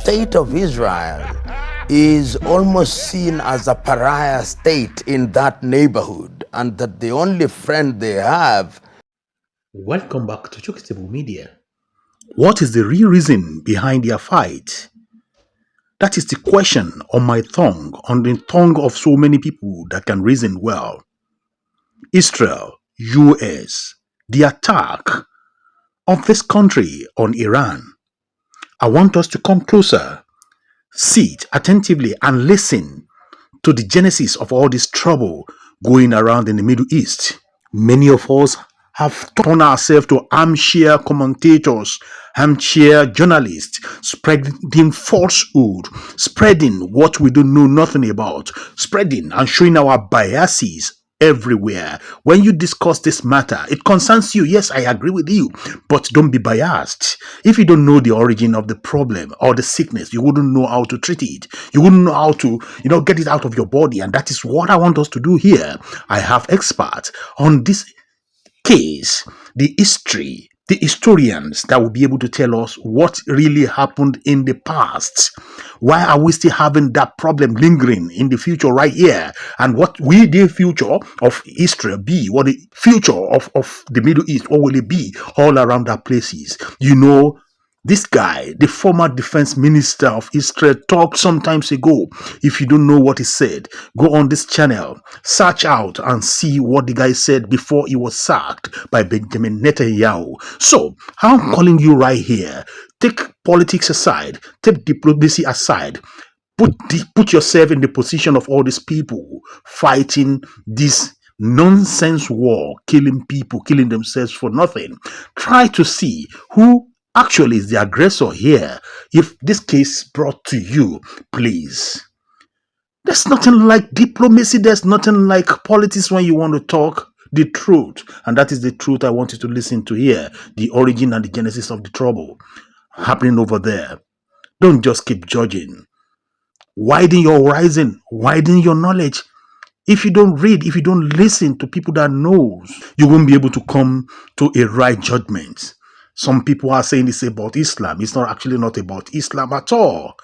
state of Israel is almost seen as a pariah state in that neighborhood, and that the only friend they have. Welcome back to Chokestable Media. What is the real reason behind their fight? That is the question on my tongue, on the tongue of so many people that can reason well. Israel, US, the attack of this country on Iran. I want us to come closer, sit attentively and listen to the genesis of all this trouble going around in the Middle East. Many of us have turned ourselves to armchair commentators, armchair journalists, spreading falsehood, spreading what we don't know nothing about, spreading and showing our biases everywhere. When you discuss this matter, it concerns you. Yes, I agree with you, but don't be biased. If you don't know the origin of the problem or the sickness, you wouldn't know how to treat it. You wouldn't know how to, get it out of your body. And that is what I want us to do here. I have experts on this case, the history, the historians that will be able to tell us what really happened in the past. Why are we still having that problem lingering in the future right here? And what will the future of Israel be? What the future of the Middle East, what will it be all around that places? This guy, the former defense minister of Israel, talked some times ago. If you don't know what he said, go on this channel, search out and see what the guy said before he was sacked by Benjamin Netanyahu. So, I'm calling you right here. Take politics aside, take diplomacy aside. Put yourself in the position of all these people fighting this nonsense war, killing people, killing themselves for nothing. Try to see who actually is the aggressor here. If this case brought to you, please. There's nothing like diplomacy. There's nothing like politics when you want to talk the truth. And that is the truth I want you to listen to here. The origin and the genesis of the trouble happening over there. Don't just keep judging. Widen your horizon. Widen your knowledge. If you don't read, if you don't listen to people that knows, you won't be able to come to a right judgment. Some people are saying it's about Islam. It's actually not about Islam at all.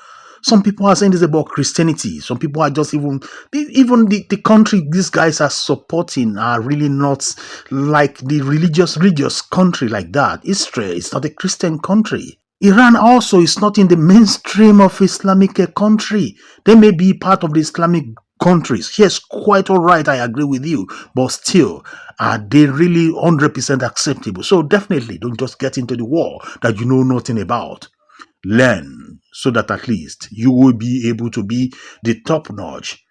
Some people are saying it's about Christianity. Some people are just even the country these guys are supporting are really not like the religious country like that. Israel is not a Christian country. Iran also is not in the mainstream of Islamic country. They may be part of the Islamic countries. Yes, quite all right, I agree with you. But still, are they really 100% acceptable? So definitely don't just get into the war that you know nothing about. Learn so that at least you will be able to be the top notch,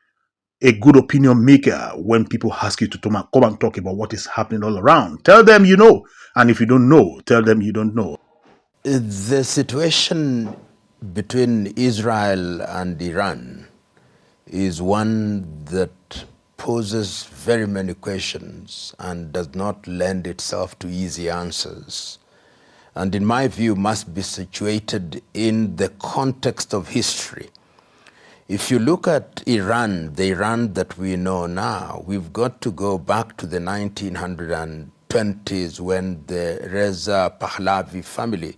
a good opinion maker when people ask you to come and talk about what is happening all around. Tell them you know. And if you don't know, tell them you don't know. The situation between Israel and Iran is one that poses very many questions and does not lend itself to easy answers. And in my view, must be situated in the context of history. If you look at Iran, the Iran that we know now, we've got to go back to the 1920s when the Reza Pahlavi family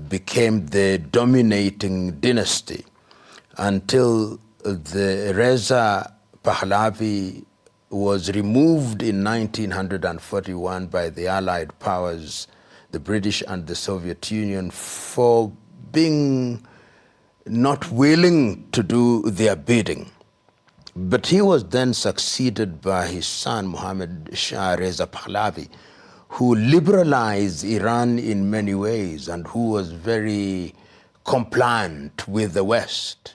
became the dominating dynasty until the Reza Pahlavi was removed in 1941 by the Allied powers, the British and the Soviet Union, for being not willing to do their bidding. But he was then succeeded by his son, Mohammad Shah Reza Pahlavi, who liberalized Iran in many ways and who was very compliant with the West.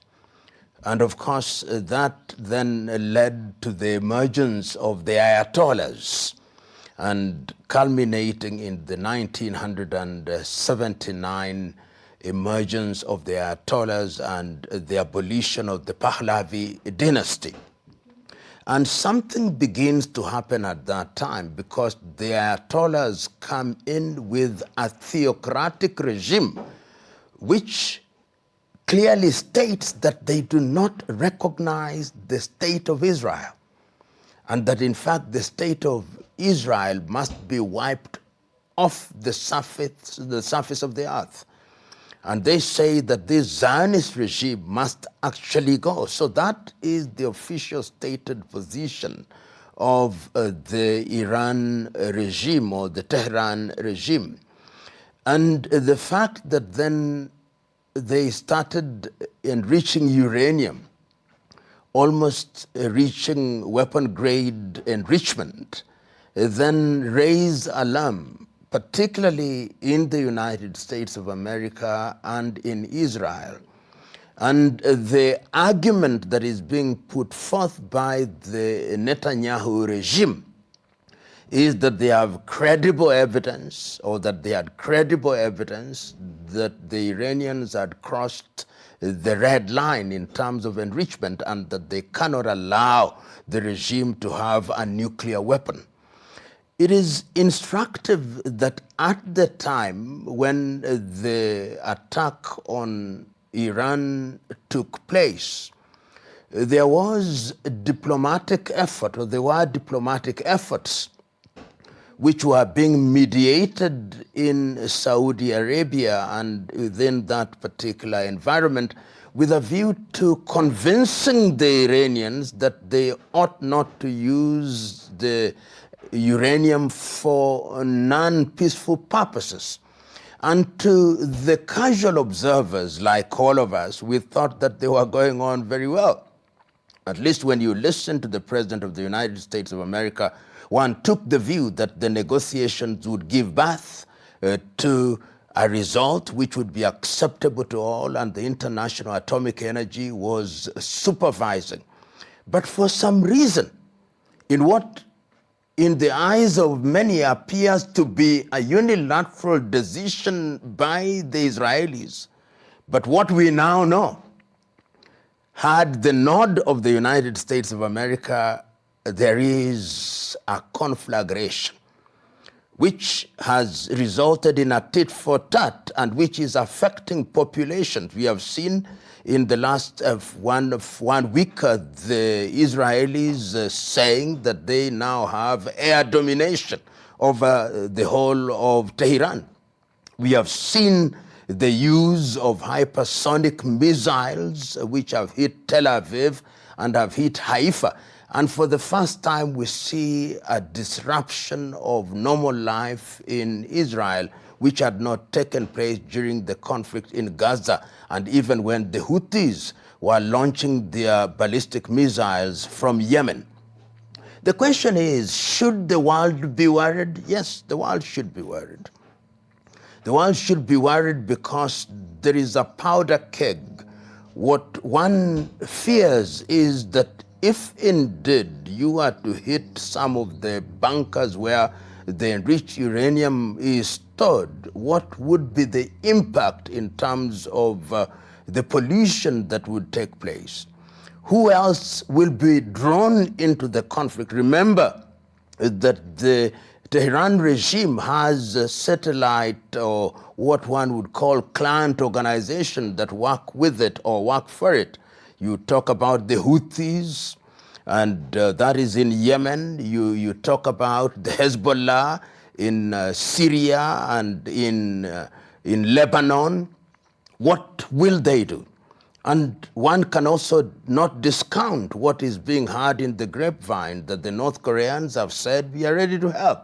And of course, that then led to the emergence of the Ayatollahs, and culminating in the 1979 emergence of the Ayatollahs and the abolition of the Pahlavi dynasty. And something begins to happen at that time because the Ayatollahs come in with a theocratic regime which clearly states that they do not recognize the state of Israel, and that in fact the state of Israel must be wiped off the surface of the earth. And they say that this Zionist regime must actually go. So that is the official stated position of the Iran regime or the Tehran regime. And the fact that then they started enriching uranium, almost reaching weapon grade enrichment, then raised alarm, particularly in the United States of America and in Israel. And the argument that is being put forth by the Netanyahu regime is that they have credible evidence, or that they had credible evidence that the Iranians had crossed the red line in terms of enrichment, and that they cannot allow the regime to have a nuclear weapon. It is instructive that at the time when the attack on Iran took place, there was diplomatic effort, or there were diplomatic efforts which were being mediated in Saudi Arabia and within that particular environment, with a view to convincing the Iranians that they ought not to use the uranium for non-peaceful purposes. And to the casual observers, like all of us, we thought that they were going on very well. At least when you listen to the President of the United States of America, one took the view that the negotiations would give birth to a result which would be acceptable to all, and the International Atomic Energy was supervising. But for some reason, in what in the eyes of many appears to be a unilateral decision by the Israelis, but what we now know, had the nod of the United States of America, there is a conflagration which has resulted in a tit for tat and which is affecting populations. We have seen in the last one week the Israelis saying that they now have air domination over the whole of Tehran. We have seen the use of hypersonic missiles which have hit Tel Aviv and have hit Haifa. And for the first time, we see a disruption of normal life in Israel, which had not taken place during the conflict in Gaza, and even when the Houthis were launching their ballistic missiles from Yemen. The question is, should the world be worried? Yes, the world should be worried. The world should be worried because there is a powder keg. What one fears is that if indeed you are to hit some of the bunkers where the enriched uranium is stored, what would be the impact in terms of the pollution that would take place? Who else will be drawn into the conflict? Remember that the Tehran regime has a satellite, or what one would call client organization, that work with it or work for it. You talk about the Houthis, and that is in Yemen. You talk about the Hezbollah in Syria and in Lebanon. What will they do? And one can also not discount what is being heard in the grapevine, that the North Koreans have said, we are ready to help.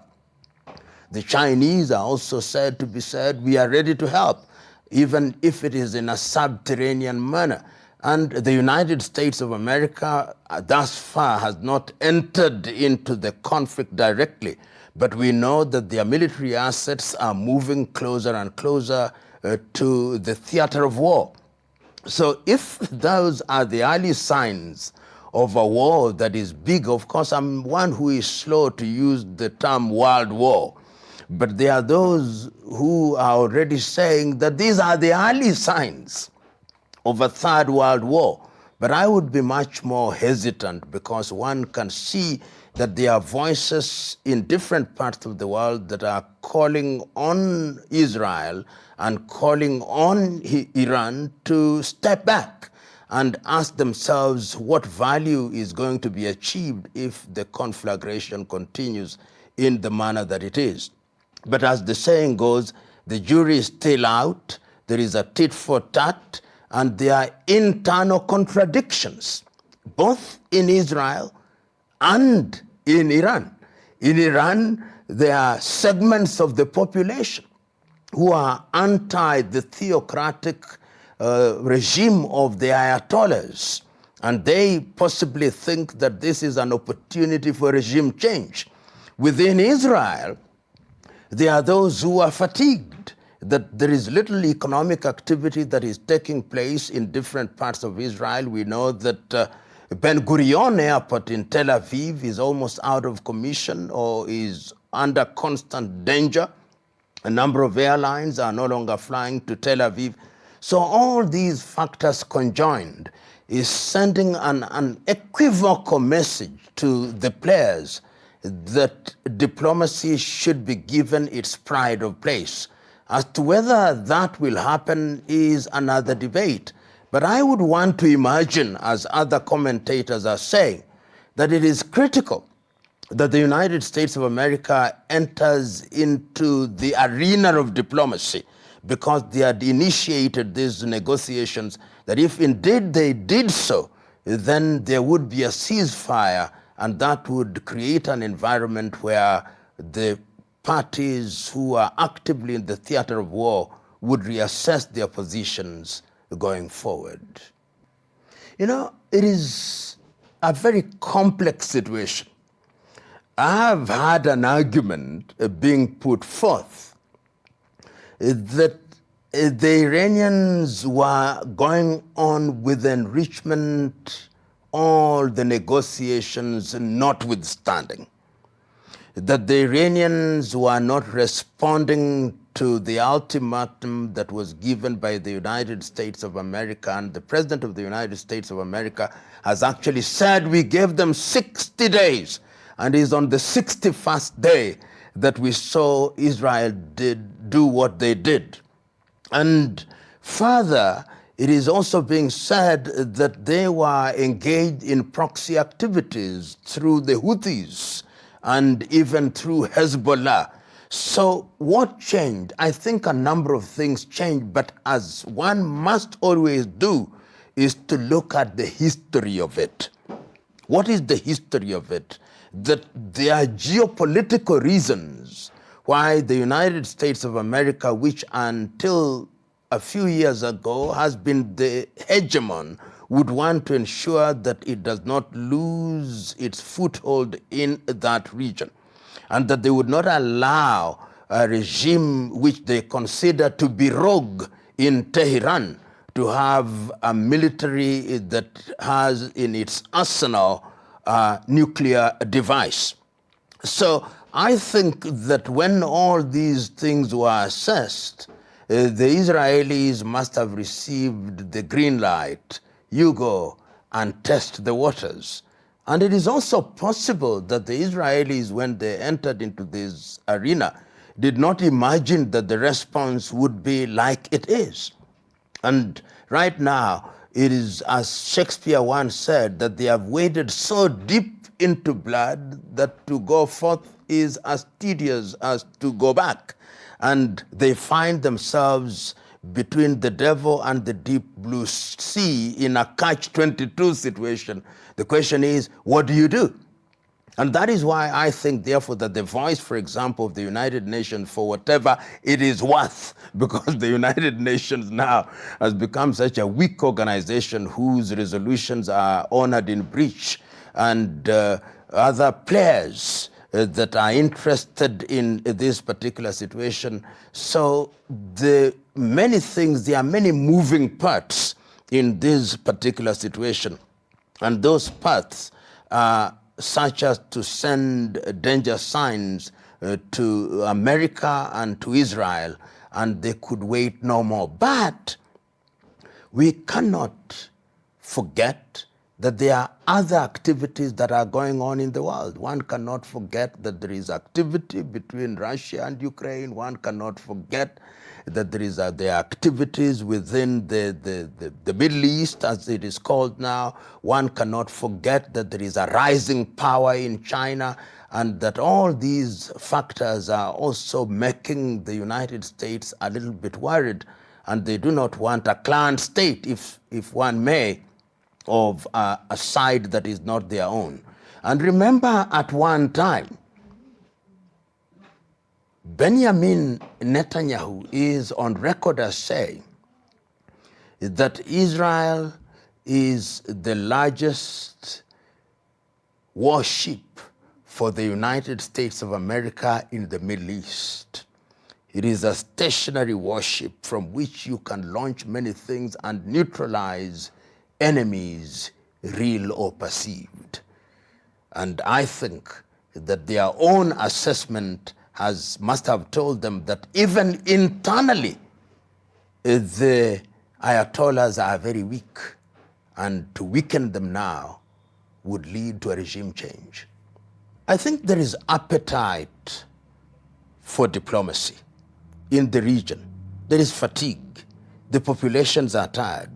The Chinese are also said to be said, we are ready to help, even if it is in a subterranean manner. And the United States of America thus far has not entered into the conflict directly, but we know that their military assets are moving closer and closer to the theater of war. So if those are the early signs of a war that is big, of course I'm one who is slow to use the term world war, but there are those who are already saying that these are the early signs of a third world war. But I would be much more hesitant, because one can see that there are voices in different parts of the world that are calling on Israel and calling on Iran to step back and ask themselves what value is going to be achieved if the conflagration continues in the manner that it is. But as the saying goes, the jury is still out. there is a tit for tat, and there are internal contradictions, both in Israel and in Iran. In Iran, there are segments of the population who are anti the theocratic regime of the Ayatollahs, and they possibly think that this is an opportunity for regime change. Within Israel, there are those who are fatigued that there is little economic activity that is taking place in different parts of Israel. We know that Ben Gurion Airport in Tel Aviv is almost out of commission or is under constant danger. A number of airlines are no longer flying to Tel Aviv. So all these factors conjoined is sending an unequivocal message to the players that diplomacy should be given its pride of place. As to whether that will happen is another debate. But I would want to imagine, as other commentators are saying, that it is critical that the United States of America enters into the arena of diplomacy, because they had initiated these negotiations, that if indeed they did so, then there would be a ceasefire, and that would create an environment where the parties who are actively in the theater of war would reassess their positions going forward. You know, it is a very complex situation. I have had an argument being put forth that the Iranians were going on with enrichment, all the negotiations notwithstanding, that the Iranians were not responding to the ultimatum that was given by the United States of America, and the President of the United States of America has actually said we gave them 60 days, and it's on the 61st day that we saw Israel do what they did. And further, it is also being said that they were engaged in proxy activities through the Houthis and even through Hezbollah. So what changed? I think a number of things changed, but as one must always do, is to look at the history of it. What is the history of it? That there are geopolitical reasons why the United States of America, which until a few years ago has been the hegemon, would want to ensure that it does not lose its foothold in that region, and that they would not allow a regime which they consider to be rogue in Tehran to have a military that has in its arsenal a nuclear device. So I think that when all these things were assessed, the Israelis must have received the green light. You go and test the waters. And it is also possible that the Israelis, when they entered into this arena, did not imagine that the response would be like it is. And right now, it is, as Shakespeare once said, that they have waded so deep into blood that to go forth is as tedious as to go back. And they find themselves between the devil and the deep blue sea in a catch-22 situation. The question is, what do you do? And that is why I think, therefore, that the voice, for example, of the United Nations, for whatever it is worth, because the United Nations now has become such a weak organization whose resolutions are honored in breach, and other players that are interested in this particular situation. So there are many moving parts in this particular situation. And those parts are such as to send danger signs to America and to Israel, and they could wait no more. But we cannot forget that there are other activities that are going on in the world. One cannot forget that there is activity between Russia and Ukraine. One cannot forget that there are activities within the Middle East, as it is called now. One cannot forget that there is a rising power in China, and that all these factors are also making the United States a little bit worried and they do not want a clan state, if one may, of a side that is not their own. And remember, at one time, Benjamin Netanyahu is on record as saying that Israel is the largest warship for the United States of America in the Middle East. It is a stationary warship from which you can launch many things and neutralize enemies, real or perceived. And I think that their own assessment must have told them that even internally, the Ayatollahs are very weak, and to weaken them now would lead to a regime change. I think there is appetite for diplomacy in the region. There is fatigue. The populations are tired.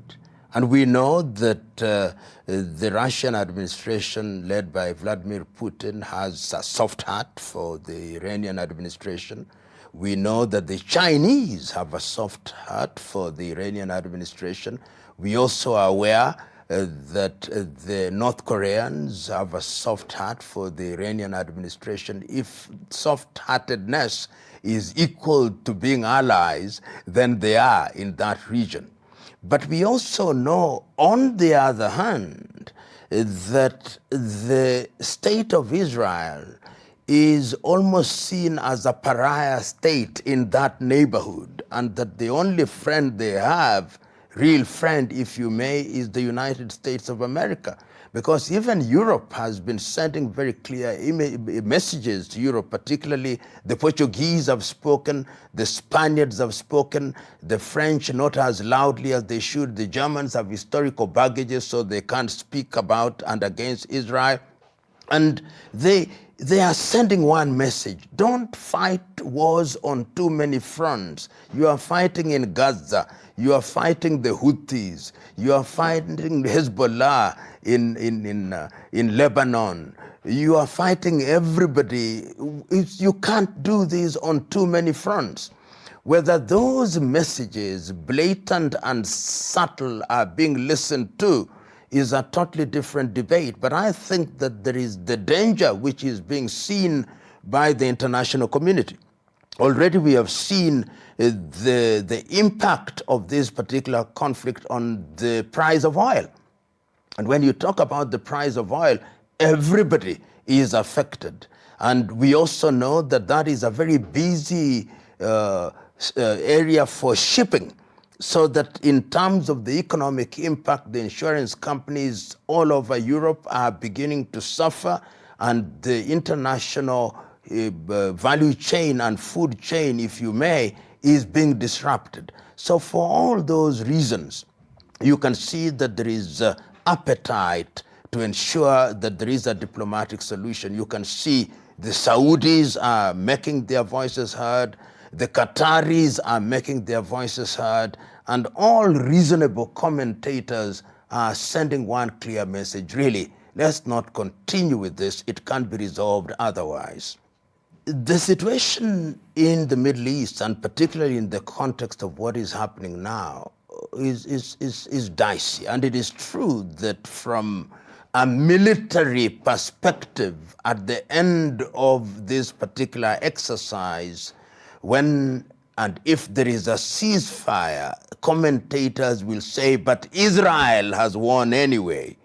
And we know that the Russian administration led by Vladimir Putin has a soft heart for the Iranian administration. We know that the Chinese have a soft heart for the Iranian administration. We also are aware that the North Koreans have a soft heart for the Iranian administration. If soft-heartedness is equal to being allies, then they are in that region. But we also know, on the other hand, that the state of Israel is almost seen as a pariah state in that neighborhood, and that the only friend they have, real friend, if you may, is the United States of America. Because even Europe has been sending very clear messages to Europe, particularly the Portuguese have spoken, the Spaniards have spoken, the French not as loudly as they should, the Germans have historical baggages so they can't speak about and against Israel. And they are sending one message: don't fight wars on too many fronts. You are fighting in Gaza, you are fighting the Houthis, you are fighting Hezbollah in Lebanon, you are fighting everybody. You can't do this on too many fronts. Whether those messages, blatant and subtle, are being listened to is a totally different debate. But I think that there is the danger which is being seen by the international community. Already we have seen the impact of this particular conflict on the price of oil. And when you talk about the price of oil, everybody is affected. And we also know that that is a very busy area for shipping. So that in terms of the economic impact, the insurance companies all over Europe are beginning to suffer, and the international value chain and food chain, if you may, is being disrupted. So for all those reasons, you can see that there is appetite to ensure that there is a diplomatic solution. You can see the Saudis are making their voices heard, the Qataris are making their voices heard, and all reasonable commentators are sending one clear message: really, let's not continue with this. It can't be resolved otherwise. The situation in the Middle East, and particularly in the context of what is happening now, is dicey. And it is true that from a military perspective, at the end of this particular exercise, when and if there is a ceasefire, commentators will say, but Israel has won anyway.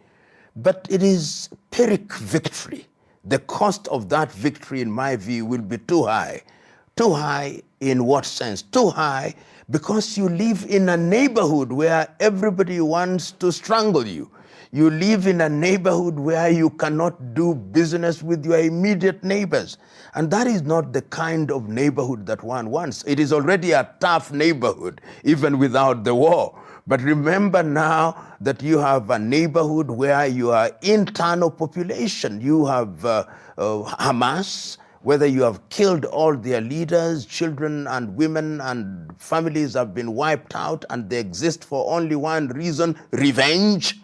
But it is Pyrrhic victory. The cost of that victory, in my view, will be too high. Too high in what sense? Too high because you live in a neighborhood where everybody wants to strangle you. You live in a neighborhood where you cannot do business with your immediate neighbors. And that is not the kind of neighborhood that one wants. It is already a tough neighborhood, even without the war. But remember now that you have a neighborhood where you are internal population. You have Hamas, whether you have killed all their leaders, children and women and families have been wiped out, and they exist for only one reason: revenge.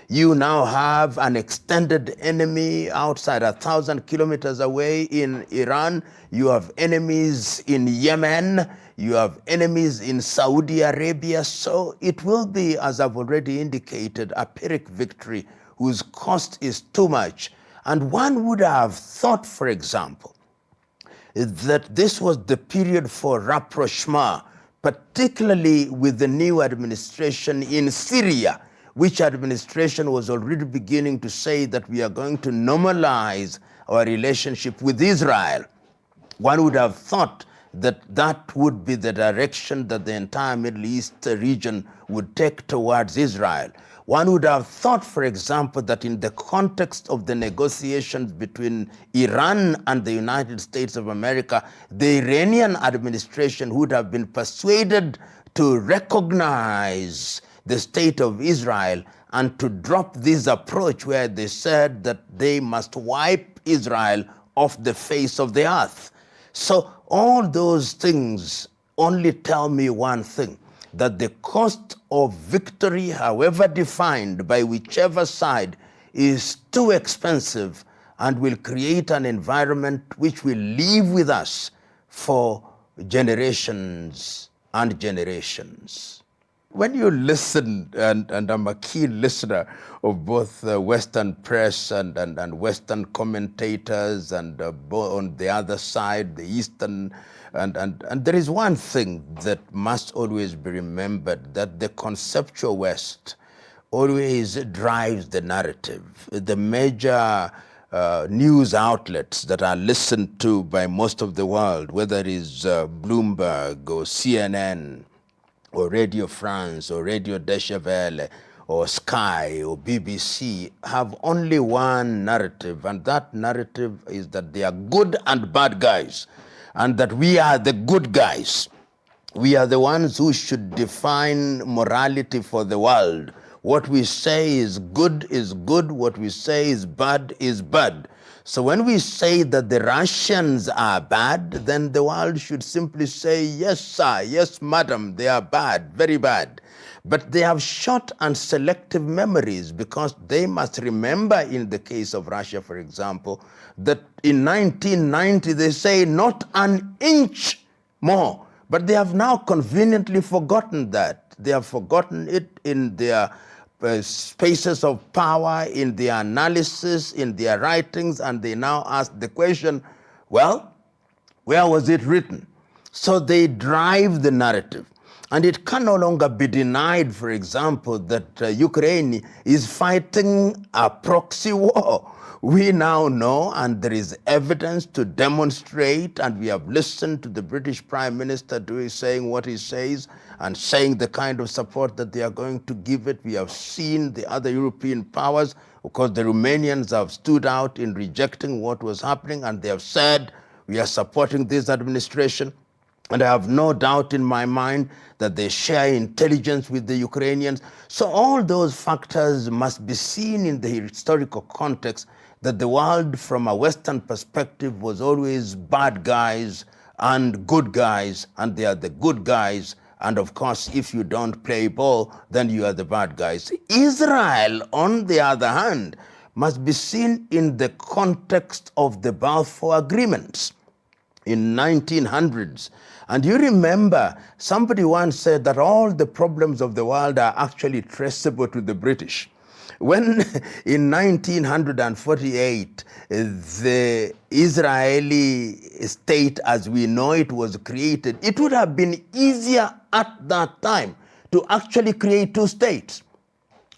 You now have an extended enemy outside 1,000 kilometers away in Iran. You have enemies in Yemen. You have enemies in Saudi Arabia. So it will be, as I've already indicated, a Pyrrhic victory whose cost is too much. And one would have thought, for example, that this was the period for rapprochement, particularly with the new administration in Syria, which administration was already beginning to say that we are going to normalize our relationship with Israel. One would have thought that that would be the direction that the entire Middle East region would take towards Israel. One would have thought, for example, that in the context of the negotiations between Iran and the United States of America, the Iranian administration would have been persuaded to recognize the state of Israel and to drop this approach where they said that they must wipe Israel off the face of the earth. So all those things only tell me one thing, that the cost of victory, however defined by whichever side, is too expensive and will create an environment which will live with us for generations and generations. When you listen, and I'm a keen listener of both Western press and Western commentators, and on the other side, the Eastern, and there is one thing that must always be remembered, that the conceptual West always drives the narrative. The major news outlets that are listened to by most of the world, whether it is Bloomberg or CNN, or Radio France, or Radio Deutsche Welle, or Sky, or BBC, have only one narrative, and that narrative is that they are good and bad guys, and that we are the good guys. We are the ones who should define morality for the world. What we say is good, what we say is bad is bad. So when we say that the Russians are bad, then the world should simply say, yes, sir, yes, madam, they are bad, very bad. But they have short and selective memories, because they must remember, in the case of Russia, for example, that in 1990 they say not an inch more. But they have now conveniently forgotten that. They have forgotten it in their spaces of power, in their analysis, in their writings, and they now ask the question, well, where was it written? So they drive the narrative. And it can no longer be denied, for example, that Ukraine is fighting a proxy war. We now know, and there is evidence to demonstrate, and we have listened to the British Prime Minister saying what he says, and saying the kind of support that they are going to give it. We have seen the other European powers. Of course, the Romanians have stood out in rejecting what was happening, and they have said, we are supporting this administration. And I have no doubt in my mind that they share intelligence with the Ukrainians. So all those factors must be seen in the historical context, that the world from a Western perspective was always bad guys and good guys, and they are the good guys. And of course, if you don't play ball, then you are the bad guys. Israel, on the other hand, must be seen in the context of the Balfour Agreements in 1900s. And you remember, somebody once said that all the problems of the world are actually traceable to the British. When in 1948, the Israeli state as we know it was created, it would have been easier at that time to actually create two states,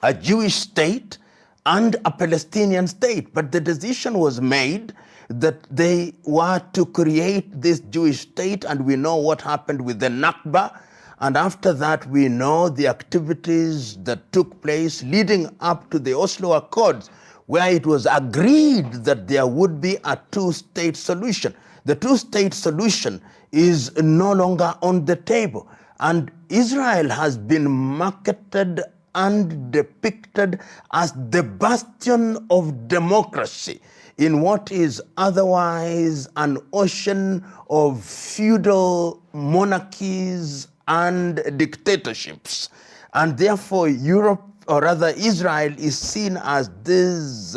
a Jewish state and a Palestinian state. But the decision was made that they were to create this Jewish state, and we know what happened with the Nakba. And after that, we know the activities that took place leading up to the Oslo Accords, where it was agreed that there would be a two-state solution. The two-state solution is no longer on the table. And Israel has been marketed and depicted as the bastion of democracy in what is otherwise an ocean of feudal monarchies and dictatorships. And therefore, Europe or rather Israel is seen as this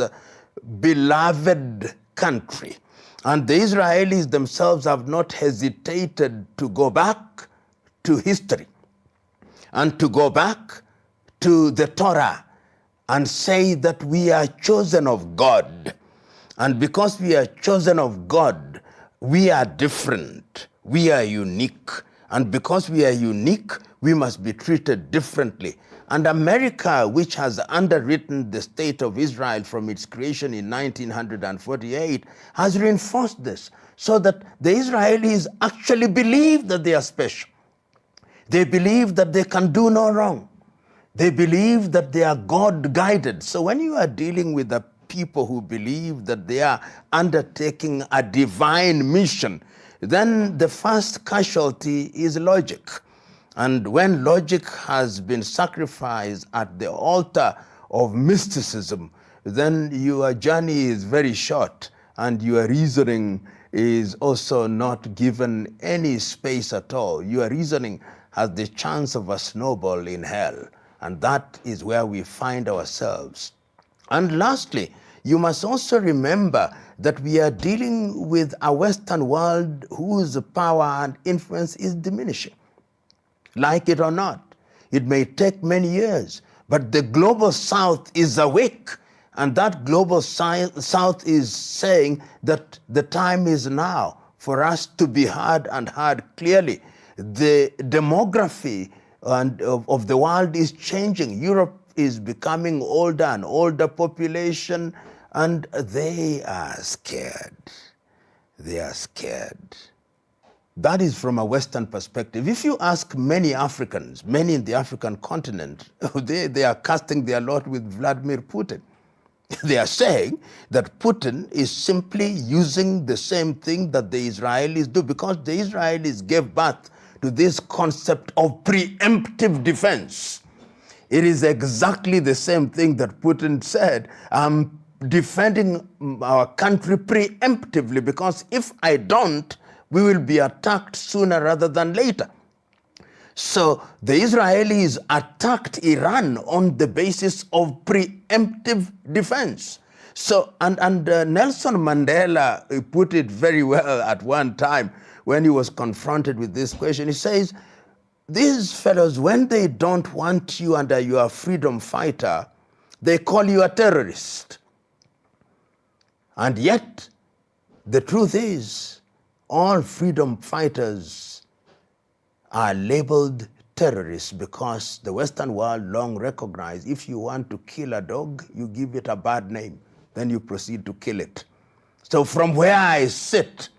beloved country. And the Israelis themselves have not hesitated to go back to history and to go back to the Torah and say that we are chosen of God. And because we are chosen of God, we are different, we are unique. And because we are unique, we must be treated differently. And America, which has underwritten the state of Israel from its creation in 1948, has reinforced this, so that the Israelis actually believe that they are special. They believe that they can do no wrong. They believe that they are God-guided. So when you are dealing with the people who believe that they are undertaking a divine mission, then the first casualty is logic. And when logic has been sacrificed at the altar of mysticism, then your journey is very short and your reasoning is also not given any space at all. Your reasoning has the chance of a snowball in hell, and that is where we find ourselves. And lastly, you must also remember that we are dealing with a Western world whose power and influence is diminishing. Like it or not, it may take many years, but the global South is awake, and that global South is saying that the time is now for us to be heard and heard clearly. The demography of the world is changing. Europe is becoming older and older population, and they are scared. They are scared. That is from a Western perspective. If you ask many Africans, many in the African continent, they are casting their lot with Vladimir Putin. They are saying that Putin is simply using the same thing that the Israelis do, because the Israelis gave birth to this concept of preemptive defense. It is exactly the same thing that Putin said. I'm defending our country preemptively, because if I don't, we will be attacked sooner rather than later. So the Israelis attacked Iran on the basis of preemptive defense. So, and Nelson Mandela put it very well at one time when he was confronted with this question. He says, these fellows, when they don't want you under your freedom fighter, they call you a terrorist. And yet, the truth is, all freedom fighters are labeled terrorists, because the Western world long recognized if you want to kill a dog, you give it a bad name, then you proceed to kill it. So from where I sit,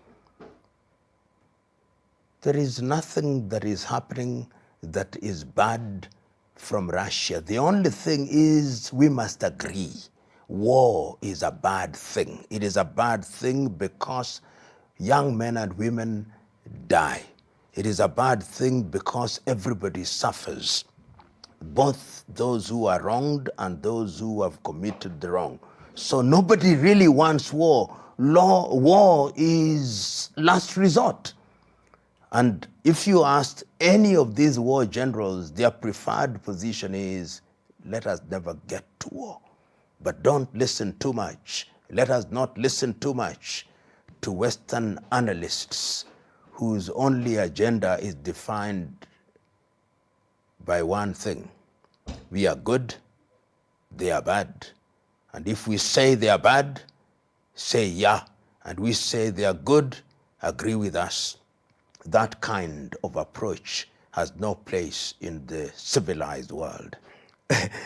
there is nothing that is happening that is bad from Russia. The only thing is we must agree. War is a bad thing. It is a bad thing because young men and women die. It is a bad thing because everybody suffers, both those who are wronged and those who have committed the wrong. So nobody really wants war. War is last resort. And if you ask any of these war generals, their preferred position is, let us never get to war. But don't listen too much. Let us not listen too much to Western analysts whose only agenda is defined by one thing. We are good, they are bad. And if we say they are bad, say yeah. And we say they are good, agree with us. That kind of approach has no place in the civilized world.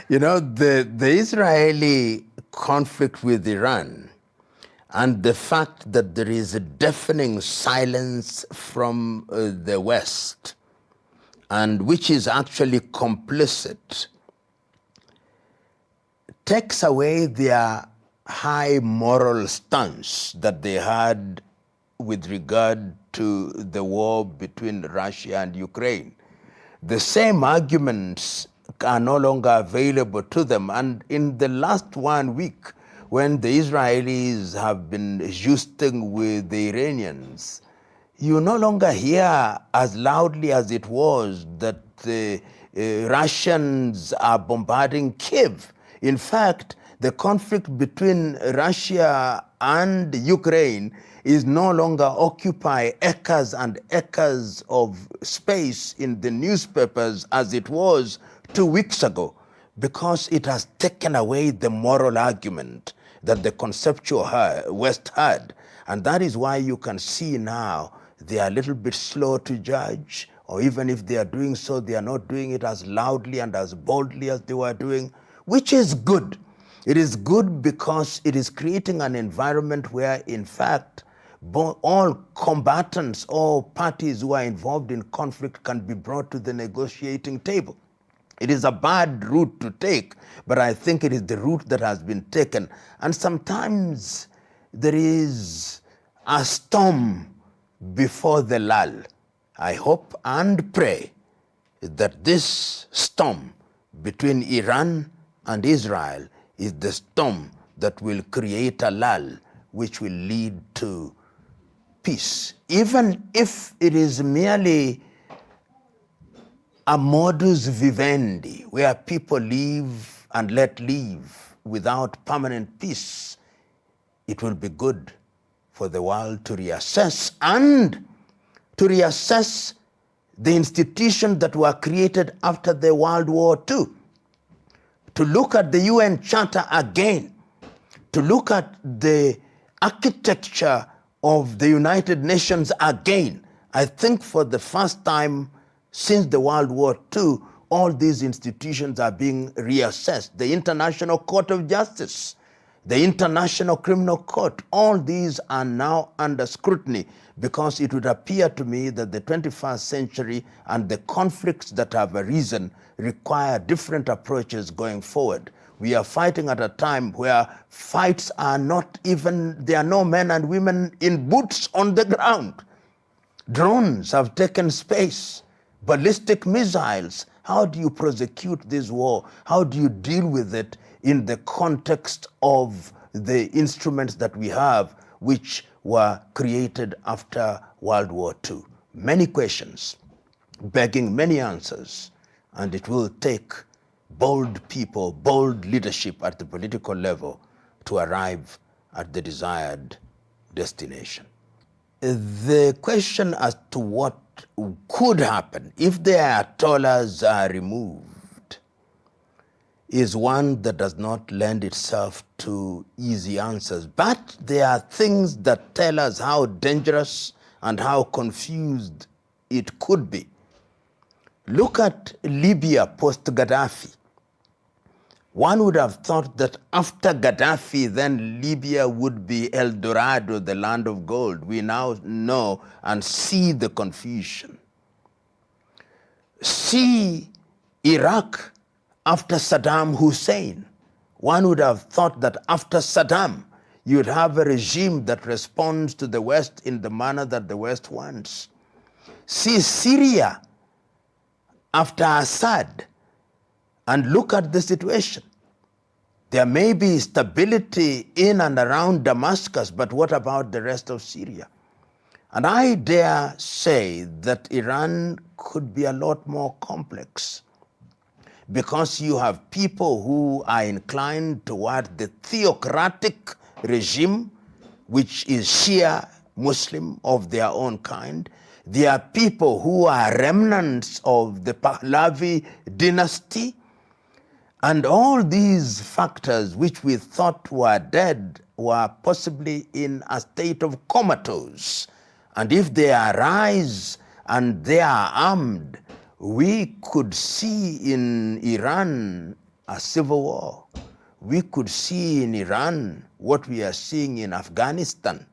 You know, the Israeli conflict with Iran and the fact that there is a deafening silence from the West, and which is actually complicit, takes away their high moral stance that they had with regard to the war between Russia and Ukraine. The same arguments are no longer available to them. And in the last 1 week, when the Israelis have been jousting with the Iranians, you no longer hear as loudly as it was that Russians are bombarding Kiev. In fact, the conflict between Russia and Ukraine is no longer occupy acres and acres of space in the newspapers as it was 2 weeks ago, because it has taken away the moral argument that the conceptual West had. And that is why you can see now they are a little bit slow to judge, or even if they are doing so, they are not doing it as loudly and as boldly as they were doing, which is good. It is good because it is creating an environment where, in fact, all combatants, all parties who are involved in conflict can be brought to the negotiating table. It is a bad route to take, but I think it is the route that has been taken. And sometimes there is a storm before the lull. I hope and pray that this storm between Iran and Israel is the storm that will create a lull which will lead to peace. Even if it is merely a modus vivendi where people live and let live without permanent peace, it will be good for the world to reassess and to reassess the institutions that were created after the World War II, to look at the UN Charter again, to look at the architecture of the United Nations again. I think for the first time since the World War II, all these institutions are being reassessed. The International Court of Justice, the International Criminal Court, all these are now under scrutiny, because it would appear to me that the 21st century and the conflicts that have arisen require different approaches going forward. We are fighting at a time where fights are not even, there are no men and women in boots on the ground. Drones have taken space. Ballistic missiles. How do you prosecute this war? How do you deal with it in the context of the instruments that we have, which were created after World War II? Many questions, begging many answers, and it will take bold people, bold leadership at the political level to arrive at the desired destination. The question as to what could happen if the Ayatollahs are removed is one that does not lend itself to easy answers. But there are things that tell us how dangerous and how confused it could be. Look at Libya post-Gaddafi. One would have thought that after Gaddafi, then Libya would be El Dorado, the land of gold. We now know and see the confusion. See Iraq after Saddam Hussein. One would have thought that after Saddam, you'd have a regime that responds to the West in the manner that the West wants. See Syria after Assad, and look at the situation. There may be stability in and around Damascus, but what about the rest of Syria? And I dare say that Iran could be a lot more complex, because you have people who are inclined toward the theocratic regime, which is Shia Muslim of their own kind. There are people who are remnants of the Pahlavi dynasty. And all these factors which we thought were dead were possibly in a state of comatose. And if they arise and they are armed, we could see in Iran a civil war. We could see in Iran what we are seeing in Afghanistan.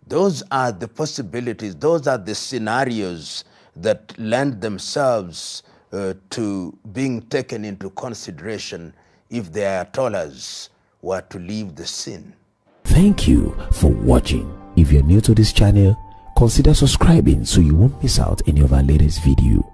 Those are the possibilities, those are the scenarios that lend themselves to being taken into consideration if the Ayatollahs were to leave the scene. Thank you for watching. If you're new to this channel, consider subscribing so you won't miss out any of our latest video.